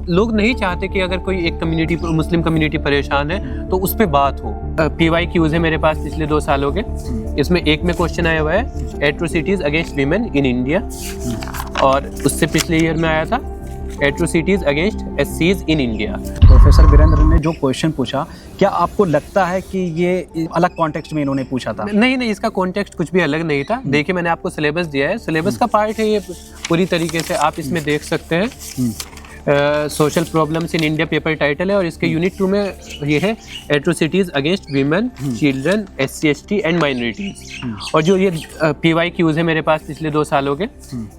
लोग नहीं चाहते कि अगर कोई एक कम्युनिटी, मुस्लिम कम्युनिटी परेशान है तो उस पर बात हो। PYQs है मेरे पास पिछले 2 सालों के। इसमें एक में क्वेश्चन आया हुआ है atrocities against women in India, और उससे पिछले ईयर में आया था atrocities against SCs in India. Professor Virendra ने जो क्वेश्चन पूछा, क्या आपको लगता है कि ये अलग कॉन्टेक्स्ट में इन्होंने पूछा था? नहीं, इसका कॉन्टेक्स्ट कुछ भी अलग नहीं था। देखिए, मैंने आपको सिलेबस दिया है, सिलेबस का पार्ट है ये पूरी तरीके से, आप इसमें देख सकते हैं। Social problems in India paper title है, और इसके यूनिट 2 में ये है atrocities against women, children, SC ST and minorities. और जो ये PYQs है मेरे पास पिछले 2 सालों के,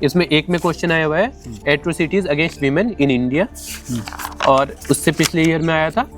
इसमें एक में क्वेश्चन आया हुआ है atrocities against women in India, और उससे पिछले ईयर में आया था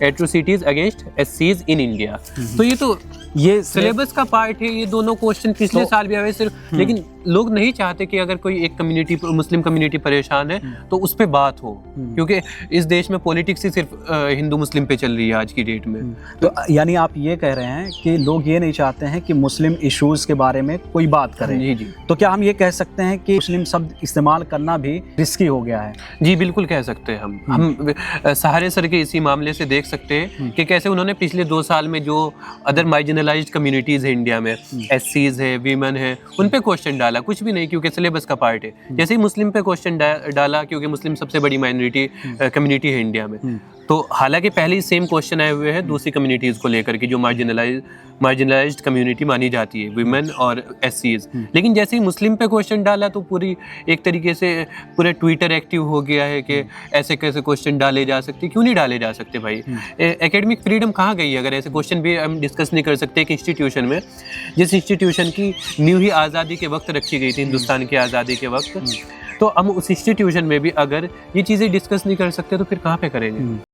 atrocities against SCs in India. तो ये सिलेबस का पार्ट है। ये दोनों क्वेश्चन पिछले साल भी आए सिर्फ, लेकिन लोग नहीं चाहते कि अगर कोई एक कम्युनिटी, मुस्लिम कम्युनिटी परेशान है तो उस पर बात हो, क्योंकि इस देश में पॉलिटिक्स ही सिर्फ हिंदू मुस्लिम पे चल रही है आज की डेट में। तो यानी आप ये कह रहे हैं कि लोग ये नहीं चाहते हैं कि मुस्लिम इश्यूज के बारे में कोई बात करें। जी। तो क्या हम ये कह सकते हैं कि मुस्लिम शब्द इस्तेमाल करना भी रिस्की हो गया है? जी बिल्कुल कह सकते हैं हम सहारे सर के इसी मामले से देख सकते हैं कि कैसे उन्होंने पिछले 2 साल में जो अदर मार्जिनलाइज्ड कम्युनिटीज है इंडिया में, SCs है, वीमेन है, उन पे क्वेश्चन डाला। कुछ भी नहीं, क्योंकि सिलेबस का पार्ट है। जैसे ही मुस्लिम पे क्वेश्चन डाला, क्योंकि मुस्लिम सबसे बड़ी माइनॉरिटी कम्युनिटी है इंडिया में, तो हालांकि पहले ही सेम क्वेश्चन आए हुए हैं दूसरी कम्युनिटीज़ को लेकर के जो मार्जिनलाइज्ड कम्युनिटी मानी जाती है, विमेन और SCs। लेकिन जैसे ही मुस्लिम पे क्वेश्चन डाला तो पूरी एक तरीके से पूरे ट्विटर एक्टिव हो गया है कि ऐसे कैसे क्वेश्चन डाले जा सकते, क्यों नहीं डाले जा सकते भाई? एकेडमिक फ्रीडम कहाँ गई है अगर ऐसे क्वेश्चन भी हम डिस्कस नहीं कर सकते? एक इंस्टीट्यूशन में, जिस इंस्टीट्यूशन की नींव ही आज़ादी के वक्त रखी गई थी, हिंदुस्तान की आज़ादी के वक्त, तो हम उस इंस्टीट्यूशन में भी अगर ये चीज़ें डिस्कस नहीं कर सकते तो फिर कहाँ पे करेंगे?